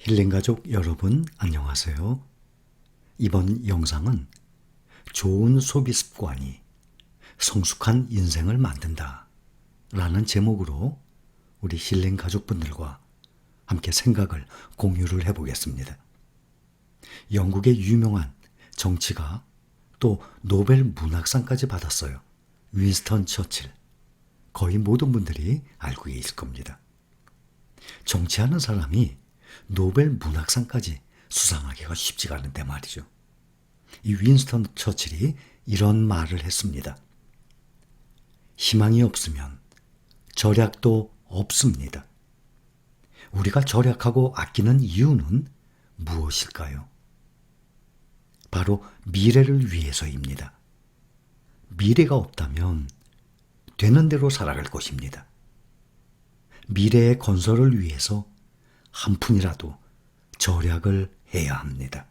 힐링가족 여러분 안녕하세요. 이번 영상은 좋은 소비 습관이 성숙한 인생을 만든다 라는 제목으로 우리 힐링가족분들과 함께 생각을 공유를 해보겠습니다. 영국의 유명한 정치가 또 노벨 문학상까지 받았어요. 윈스턴 처칠. 거의 모든 분들이 알고 계실 겁니다. 정치하는 사람이 노벨 문학상까지 수상하기가 쉽지가 않은데 말이죠. 이 윈스턴 처칠이 이런 말을 했습니다. 희망이 없으면 절약도 없습니다. 우리가 절약하고 아끼는 이유는 무엇일까요? 바로 미래를 위해서입니다. 미래가 없다면 되는 대로 살아갈 것입니다. 미래의 건설을 위해서 한 푼이라도 절약을 해야 합니다.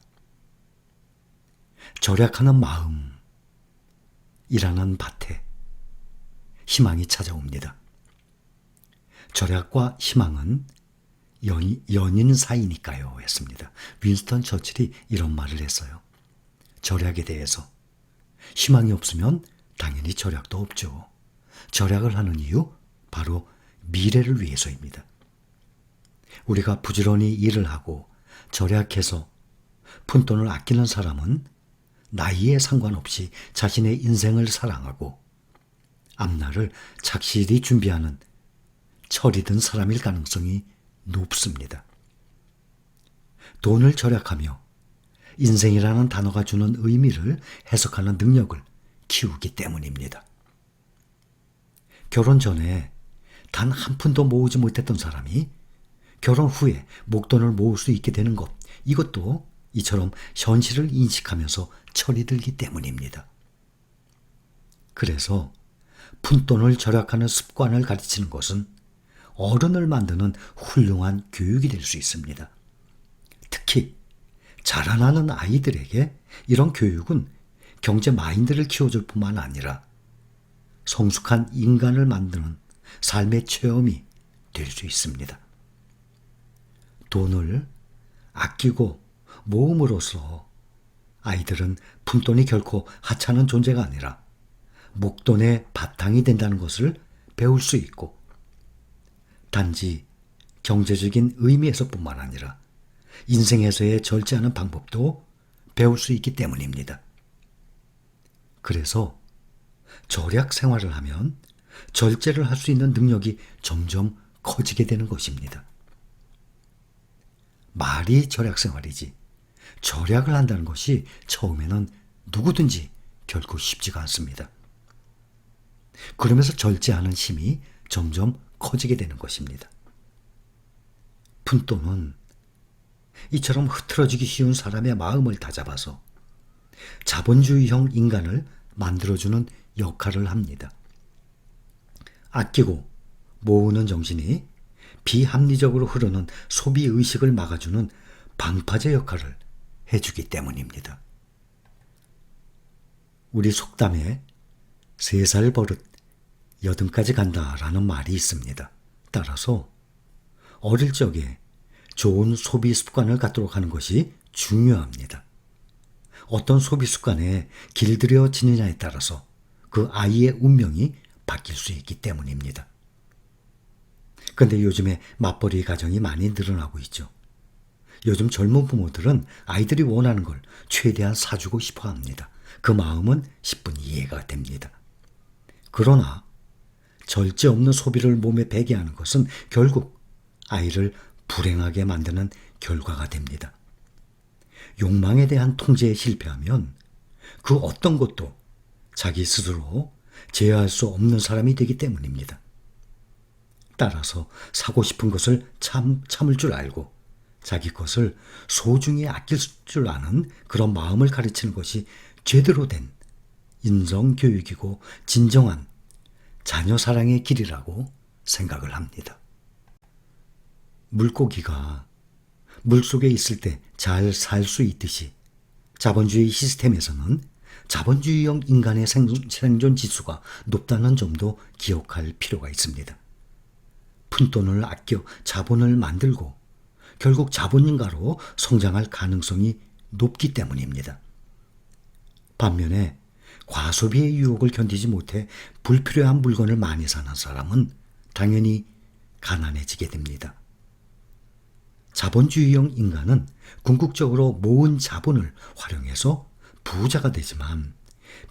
절약하는 마음이라는 밭에 희망이 찾아옵니다. 절약과 희망은 연인 사이니까요 했습니다. 윈스턴 처칠이 이런 말을 했어요. 절약에 대해서 희망이 없으면 당연히 절약도 없죠. 절약을 하는 이유 바로 미래를 위해서입니다. 우리가 부지런히 일을 하고 절약해서 푼돈을 아끼는 사람은 나이에 상관없이 자신의 인생을 사랑하고 앞날을 착실히 준비하는 철이 든 사람일 가능성이 높습니다. 돈을 절약하며 인생이라는 단어가 주는 의미를 해석하는 능력을 키우기 때문입니다. 결혼 전에 단 한 푼도 모으지 못했던 사람이 결혼 후에 목돈을 모을 수 있게 되는 것, 이것도 이처럼 현실을 인식하면서 철이 들기 때문입니다. 그래서 푼돈을 절약하는 습관을 가르치는 것은 어른을 만드는 훌륭한 교육이 될 수 있습니다. 특히 자라나는 아이들에게 이런 교육은 경제 마인드를 키워줄 뿐만 아니라 성숙한 인간을 만드는 삶의 체험이 될 수 있습니다. 돈을 아끼고 모음으로써 아이들은 푼돈이 결코 하찮은 존재가 아니라 목돈의 바탕이 된다는 것을 배울 수 있고 단지 경제적인 의미에서뿐만 아니라 인생에서의 절제하는 방법도 배울 수 있기 때문입니다. 그래서 절약 생활을 하면 절제를 할 수 있는 능력이 점점 커지게 되는 것입니다. 말이 절약 생활이지 절약을 한다는 것이 처음에는 누구든지 결코 쉽지가 않습니다. 그러면서 절제하는 힘이 점점 커지게 되는 것입니다. 푼돈은 이처럼 흐트러지기 쉬운 사람의 마음을 다잡아서 자본주의형 인간을 만들어주는 역할을 합니다. 아끼고 모으는 정신이 비합리적으로 흐르는 소비의식을 막아주는 방파제 역할을 해주기 때문입니다. 우리 속담에 3살 버릇 여든까지 간다라는 말이 있습니다. 따라서 어릴 적에 좋은 소비 습관을 갖도록 하는 것이 중요합니다. 어떤 소비 습관에 길들여지느냐에 따라서 그 아이의 운명이 바뀔 수 있기 때문입니다. 그런데 요즘에 맞벌이 가정이 많이 늘어나고 있죠. 요즘 젊은 부모들은 아이들이 원하는 걸 최대한 사주고 싶어 합니다. 그 마음은 10분 이해가 됩니다. 그러나 절제 없는 소비를 몸에 배게 하는 것은 결국 아이를 불행하게 만드는 결과가 됩니다. 욕망에 대한 통제에 실패하면 그 어떤 것도 자기 스스로 제어할 수 없는 사람이 되기 때문입니다. 따라서 사고 싶은 것을 참을 줄 알고 자기 것을 소중히 아낄 줄 아는 그런 마음을 가르치는 것이 제대로 된 인성교육이고 진정한 자녀 사랑의 길이라고 생각을 합니다. 물고기가 물속에 있을 때 잘 살 수 있듯이 자본주의 시스템에서는 자본주의형 인간의 생존 지수가 높다는 점도 기억할 필요가 있습니다. 푼돈을 아껴 자본을 만들고 결국 자본인가로 성장할 가능성이 높기 때문입니다. 반면에 과소비의 유혹을 견디지 못해 불필요한 물건을 많이 사는 사람은 당연히 가난해지게 됩니다. 자본주의형 인간은 궁극적으로 모은 자본을 활용해서 부자가 되지만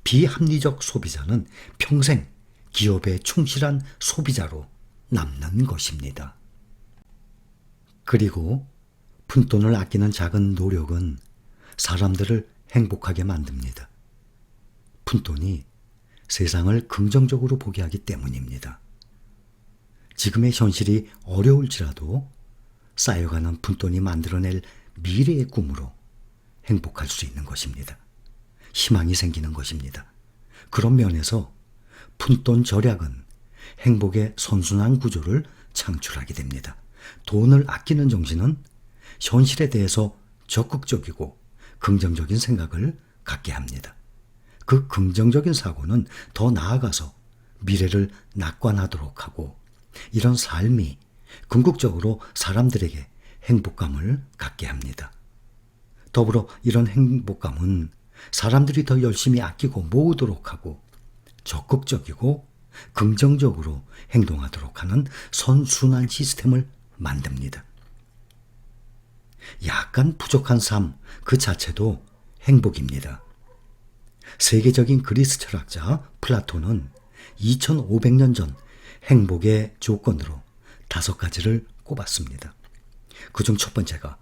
비합리적 소비자는 평생 기업에 충실한 소비자로 남는 것입니다. 그리고 푼돈을 아끼는 작은 노력은 사람들을 행복하게 만듭니다. 푼돈이 세상을 긍정적으로 보게 하기 때문입니다. 지금의 현실이 어려울지라도 쌓여가는 푼돈이 만들어낼 미래의 꿈으로 행복할 수 있는 것입니다. 희망이 생기는 것입니다. 그런 면에서 푼돈 절약은 행복의 선순환 구조를 창출하게 됩니다. 돈을 아끼는 정신은 현실에 대해서 적극적이고 긍정적인 생각을 갖게 합니다. 그 긍정적인 사고는 더 나아가서 미래를 낙관하도록 하고 이런 삶이 궁극적으로 사람들에게 행복감을 갖게 합니다. 더불어 이런 행복감은 사람들이 더 열심히 아끼고 모으도록 하고 적극적이고 긍정적으로 행동하도록 하는 선순환 시스템을 만듭니다. 약간 부족한 삶 그 자체도 행복입니다. 세계적인 그리스 철학자 플라톤은 2500년 전 행복의 조건으로 5가지를 꼽았습니다. 그중 첫 번째가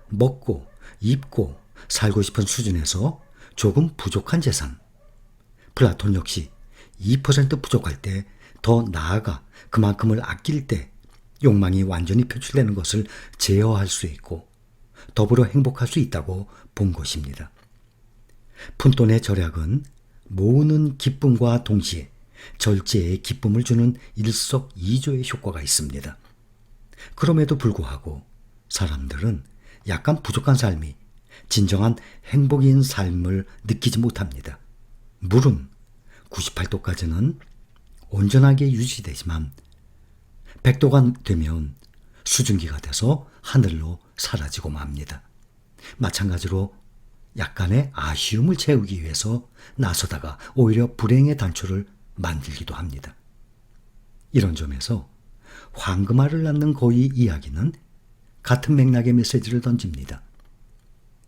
먹고 입고 살고 싶은 수준에서 조금 부족한 재산. 플라톤 역시 2% 부족할 때 더 나아가 그만큼을 아낄 때 욕망이 완전히 표출되는 것을 제어할 수 있고 더불어 행복할 수 있다고 본 것입니다. 푼돈의 절약은 모으는 기쁨과 동시에 절제의 기쁨을 주는 일석이조의 효과가 있습니다. 그럼에도 불구하고 사람들은 약간 부족한 삶이 진정한 행복인 삶을 느끼지 못합니다. 물은 98도까지는 온전하게 유지되지만 100도가 되면 수증기가 돼서 하늘로 사라지고 맙니다. 마찬가지로 약간의 아쉬움을 채우기 위해서 나서다가 오히려 불행의 단초를 만들기도 합니다. 이런 점에서 황금알을 낳는 거위 이야기는 같은 맥락의 메시지를 던집니다.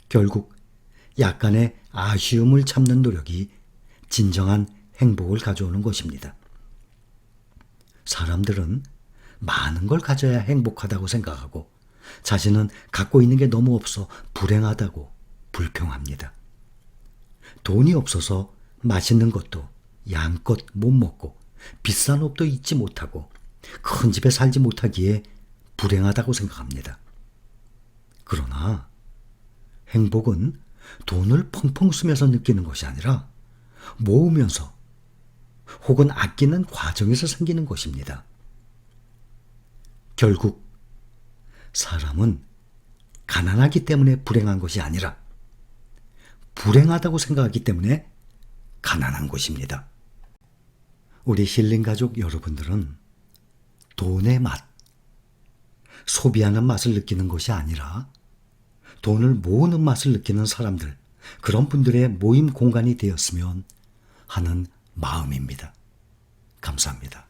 결국 약간의 아쉬움을 참는 노력이 진정한 행복을 가져오는 것입니다. 사람들은 많은 걸 가져야 행복하다고 생각하고 자신은 갖고 있는 게 너무 없어 불행하다고 불평합니다. 돈이 없어서 맛있는 것도 양껏 못 먹고 비싼 옷도 입지 못하고 큰 집에 살지 못하기에 불행하다고 생각합니다. 그러나 행복은 돈을 펑펑 쓰면서 느끼는 것이 아니라 모으면서 혹은 아끼는 과정에서 생기는 것입니다. 결국 사람은 가난하기 때문에 불행한 것이 아니라 불행하다고 생각하기 때문에 가난한 것입니다. 우리 힐링 가족 여러분들은 돈의 맛, 소비하는 맛을 느끼는 것이 아니라 돈을 모으는 맛을 느끼는 사람들, 그런 분들의 모임 공간이 되었으면 하는 마음입니다. 감사합니다.